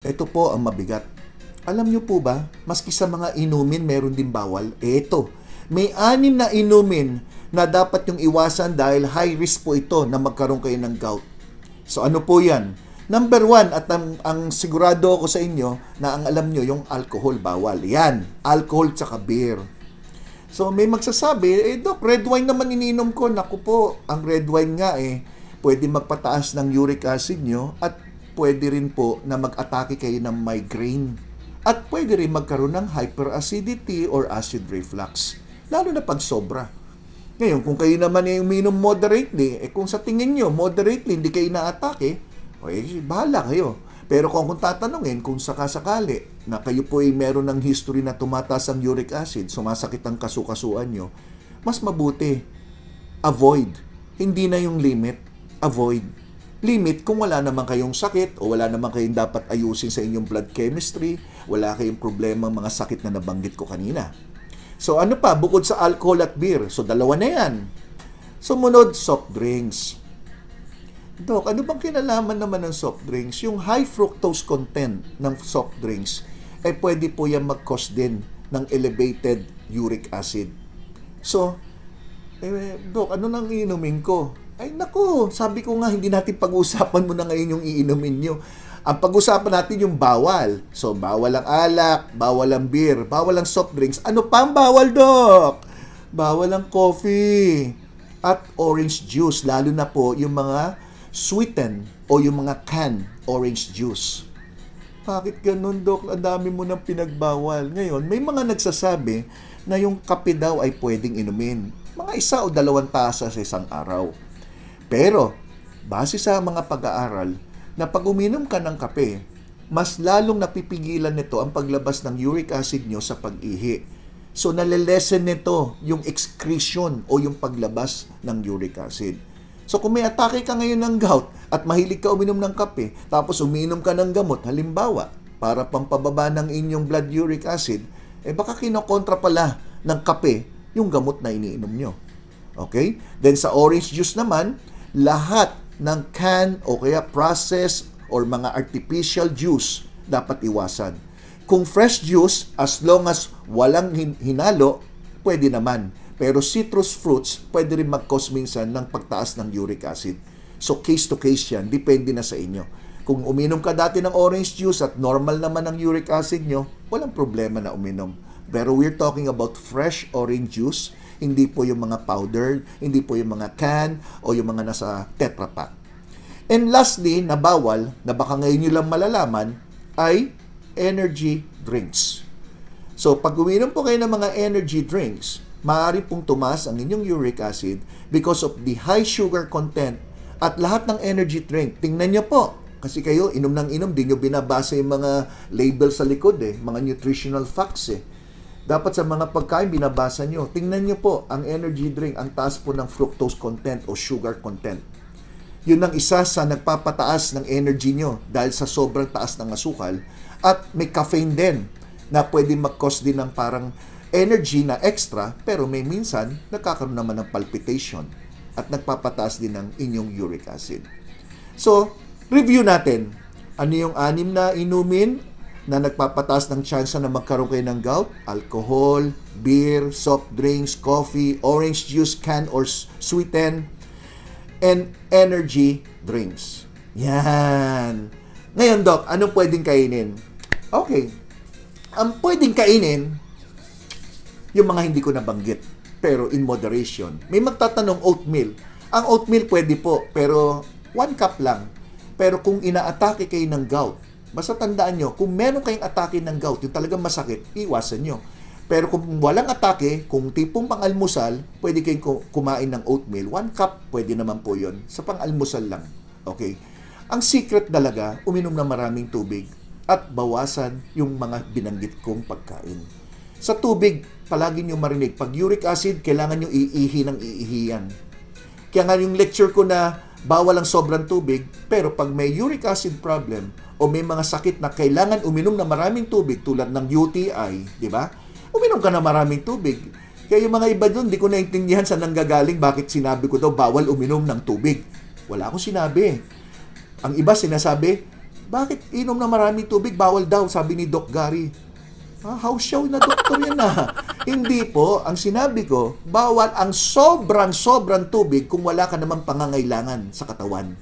Ito po ang mabigat. Alam nyo po ba, maski sa mga inumin meron din bawal? Ito, may 6 na inumin na dapat yung iwasan dahil high risk po ito na magkaroon kayo ng gout. So ano po yan? Number 1, at ang sigurado ako sa inyo na ang alam nyo, yung alcohol bawal. Yan, alcohol tsaka beer. So may magsasabi, Doc, red wine naman iniinom ko. Naku po, ang red wine nga pwede magpataas ng uric acid nyo at pwede rin po na mag-atake kayo ng migraine. At pwede rin magkaroon ng hyperacidity or acid reflux. Lalo na pag sobra. Ngayon, kung kayo naman uminom moderately, kung sa tingin nyo, moderately, hindi kayo na-atake, bahala kayo. Pero kung tatanungin, kung sakasakali na kayo po meron ng history na tumataas ang uric acid, sumasakit ang kasukasuan nyo, mas mabuti, avoid. Hindi na yung limit, avoid. Limit kung wala naman kayong sakit o wala naman kayong dapat ayusin sa inyong blood chemistry, wala kayong problema mga sakit na nabanggit ko kanina. So ano pa, bukod sa alcohol at beer, so 2 na yan. Sumunod, soft drinks. Dok, ano bang kinalaman naman ng soft drinks? Yung high fructose content ng soft drinks, pwede po yan mag-cause din ng elevated uric acid. So, Dok, ano nang iinumin ko? Ay naku, sabi ko nga, hindi natin pag-usapan mo na ngayon yung iinumin nyo. Ang pag-usapan natin yung bawal. So, bawal ang alak, bawal ang beer, bawal ang soft drinks. Ano pa ang bawal, Dok? Bawal ang coffee at orange juice, lalo na po yung mga sweetened o yung mga canned orange juice. Bakit ganun, Dok? Ang dami mo nang pinagbawal. Ngayon, may mga nagsasabi na yung kape daw ay pwedeng inumin. Mga 1 o 2 tasa sa isang araw. Pero, base sa mga pag-aaral, na pag uminom ka ng kape, mas lalong napipigilan nito ang paglabas ng uric acid nyo sa pag-ihi. So, nalilesen nito yung excretion o yung paglabas ng uric acid. So kung may atake ka ngayon ng gout at mahilig ka uminom ng kape, tapos uminom ka ng gamot, halimbawa, para pampababa ng inyong blood uric acid, baka kinokontra pala ng kape yung gamot na iniinom nyo. Okay? Then sa orange juice naman, lahat ng canned o kaya processed or mga artificial juice dapat iwasan. Kung fresh juice, as long as walang hinalo, pwede naman. Pero citrus fruits, pwede rin mag-cause minsan ng pagtaas ng uric acid. So, case to case yan. Depende na sa inyo. Kung uminom ka dati ng orange juice at normal naman ang uric acid nyo, walang problema na uminom. Pero we're talking about fresh orange juice, hindi po yung mga powdered, hindi po yung mga can, o yung mga nasa Tetra Pak. And lastly, na bawal, na baka ngayon nyo lang malalaman, ay energy drinks. So, pag uminom po kayo ng mga energy drinks, maaari pong tumaas ang inyong uric acid because of the high sugar content at lahat ng energy drink. Tingnan nyo po, kasi kayo inom ng inom, di nyo binabasa yung mga label sa likod mga nutritional facts Dapat sa mga pagkain binabasa nyo. Tingnan nyo po, ang energy drink, ang taas po ng fructose content o sugar content. Yun ang isa sa nagpapataas ng energy nyo dahil sa sobrang taas ng asukal at may caffeine din na pwede mag-cause din ng parang energy na extra, pero may minsan nagkakaroon naman ng palpitation at nagpapataas din ng inyong uric acid. So, review natin. Ano yung 6 na inumin na nagpapataas ng chance na magkaroon kayo ng gout? Alcohol, beer, soft drinks, coffee, orange juice, canned or sweetened, and energy drinks. Yan. Ngayon, Doc, anong pwedeng kainin? Okay. Ang pwedeng kainin, yung mga hindi ko nabanggit, pero in moderation. May magtatanong oatmeal. Ang oatmeal pwede po, pero 1 cup lang. Pero kung inaatake kayo ng gout, basta tandaan nyo, kung meron kayong atake ng gout, yung talagang masakit, iwasan nyo. Pero kung walang atake, kung tipong pang-almusal, pwede kayong kumain ng oatmeal. 1 cup, pwede naman po yun. Sa pang-almusal lang. Okay? Ang secret talaga, uminom ng maraming tubig at bawasan yung mga binanggit kong pagkain. Sa tubig, palagi nyo marinig, pag uric acid, kailangan nyo iihi ng iihiyan. Kaya nga yung lecture ko na bawal ang sobrang tubig, pero pag may uric acid problem o may mga sakit na kailangan uminom na maraming tubig tulad ng UTI, di ba? Uminom ka na maraming tubig. Kaya yung mga iba doon, di ko naintindihan saan nanggagaling bakit sinabi ko daw bawal uminom ng tubig. Wala akong sinabi. Ang iba sinasabi, Bakit inom na maraming tubig? Bawal daw, sabi ni Doc Gary. House show na doktor yan na. Hindi po. Ang sinabi ko, bawal ang sobrang tubig kung wala ka namang pangangailangan sa katawan.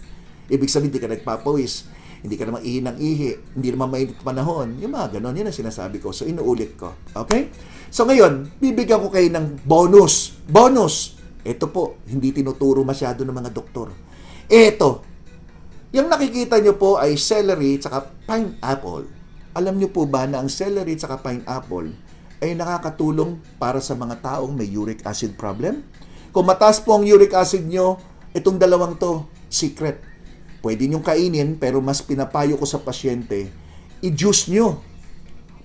Ibig sabihin, hindi ka nagpapawis, hindi ka naman ihi ng ihi, hindi naman mainit panahon. Yung mga ganon, yun ang sinasabi ko. So, inuulit ko. Okay? So, ngayon, bibigyan ko kayo ng bonus. Bonus! Ito po, hindi tinuturo masyado ng mga doktor. Ito, yung nakikita nyo po ay celery at pineapple. Alam nyo po ba na ang celery at pineapple ay nakakatulong para sa mga taong may uric acid problem? Kung mataas po ang uric acid nyo, itong dalawang to, secret. Pwede nyong kainin, pero mas pinapayo ko sa pasyente, i-juice nyo.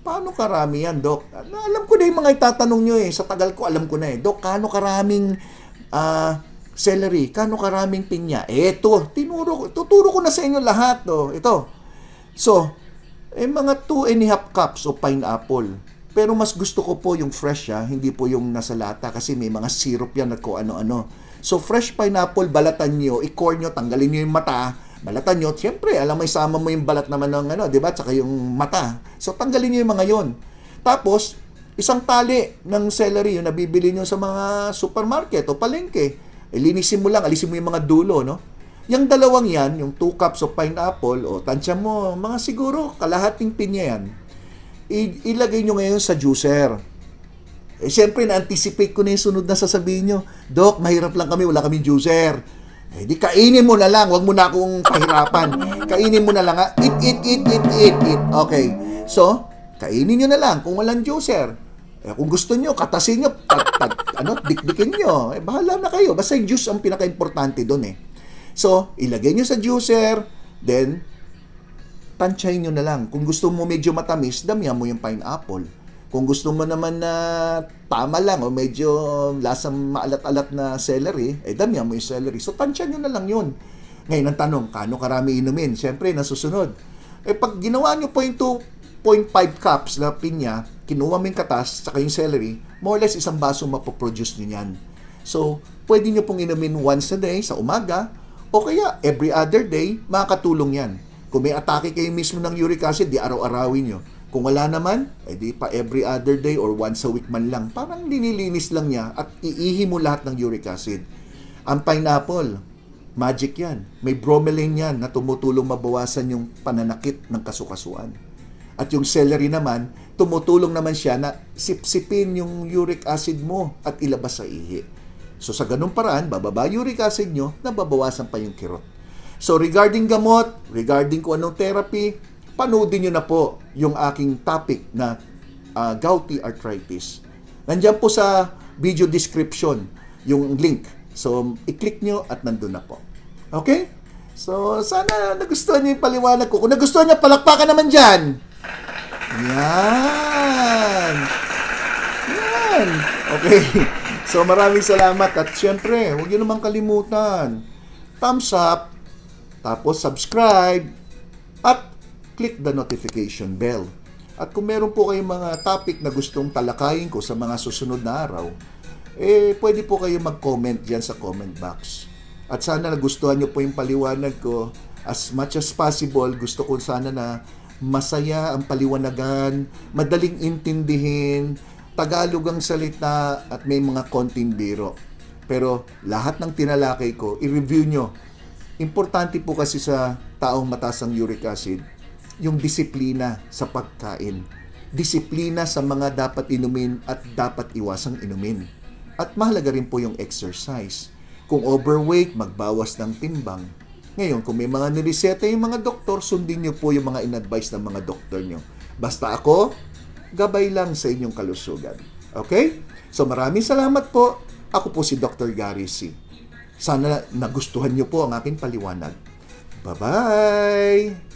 Paano karami yan, Dok? Alam ko na yung mga itatanong nyo eh. Sa tagal ko, alam ko na eh. Dok, kano karaming celery? Kano karaming pinya? Eto, tuturo ko na sa inyo lahat. Oh. Ito. So, mga 2.5 cups of pineapple. Pero mas gusto ko po yung fresh, hindi po yung nasa lata kasi may mga syrup yan at kung ano-ano. So, fresh pineapple, balatan nyo, i-core nyo, tanggalin nyo yung mata, balatan nyo. Siyempre, alam mo, isama mo yung balat naman ng di ba? Tsaka yung mata. So, tanggalin nyo yung mga yon. Tapos, isang tali ng celery yung nabibili nyo sa mga supermarket o palengke. Linisin mo lang, alisin mo yung mga dulo, no? Yung dalawang yan, yung 2 cups of pineapple, o tansya mo, mga siguro, kalahating pinya yan, ilagay nyo ngayon sa juicer. Siyempre, na-anticipate ko na yung sunod na sasabihin nyo, Dok, mahirap lang kami, wala kaming juicer. Di kainin mo na lang, wag mo na akong pahirapan. Kainin mo na lang, ha? Eat. Okay. So, kainin nyo na lang kung walang juicer. Kung gusto nyo, katasin nyo, dikdikin nyo. Bahala na kayo. Basta yung juice ang pinaka-importante doon eh. So, ilagay nyo sa juicer, then, tansyahin nyo na lang. Kung gusto mo medyo matamis, damihan mo yung pineapple. Kung gusto mo naman na tama lang o medyo lasang maalat-alat na celery, damihan mo yung celery. So, tansya nyo na lang yun. Ngayon, ang tanong, kano karami inumin? Siyempre, nasusunod. Pag ginawa nyo po yung 2.5 cups na pinya, kinuha mo yung katas, saka yung celery, more or less isang baso mapoproduce nyo yan. So, pwede nyo pong inumin once a day sa umaga, o kaya every other day, makakatulong yan. Kung may atake kayo mismo ng uric acid, di araw-arawin nyo. Kung wala naman, di pa every other day or once a week man lang. Parang linilinis lang niya at iihi mo lahat ng uric acid. Ang pineapple, magic yan. May bromelain yan na tumutulong mabawasan yung pananakit ng kasukasuan. At yung celery naman, tumutulong naman siya na sipsipin yung uric acid mo at ilabas sa ihi. So sa ganung paraan, bababa uric acid nyo, nababawasan pa yung kirot. So regarding gamot, regarding kung anong therapy, panoodin nyo na po yung aking topic na gouty arthritis. Nandiyan po sa video description yung link. So, i-click nyo at nandun na po. Okay? So, sana nagustuhan nyo yung paliwanag ko. Kung nagustuhan nyo, palakpakan naman dyan. Yan. Yan. Okay. So, maraming salamat. At syempre, huwag nyo naman kalimutan. Thumbs up. Tapos, subscribe. At click the notification bell. At kung meron po kayong mga topic na gustong talakayin ko sa mga susunod na araw, pwede po kayo mag-comment dyan sa comment box. At sana nagustuhan nyo po yung paliwanag ko. As much as possible, gusto ko sana na masaya ang paliwanagan, madaling intindihin, Tagalog ang salita at may mga konting biro. Pero lahat ng tinalakay ko, i-review nyo. Importante po kasi sa taong mataas ang uric acid, yung disiplina sa pagkain. Disiplina sa mga dapat inumin at dapat iwasang inumin. At mahalaga rin po yung exercise. Kung overweight, magbawas ng timbang. Ngayon, kung may mga nireseta yung mga doktor, sundin nyo po yung mga in-advise ng mga doktor nyo. Basta ako, gabay lang sa inyong kalusugan. Okay? So maraming salamat po. Ako po si Dr. Gary C. Sana nagustuhan nyo po ang aking paliwanag. Bye-bye!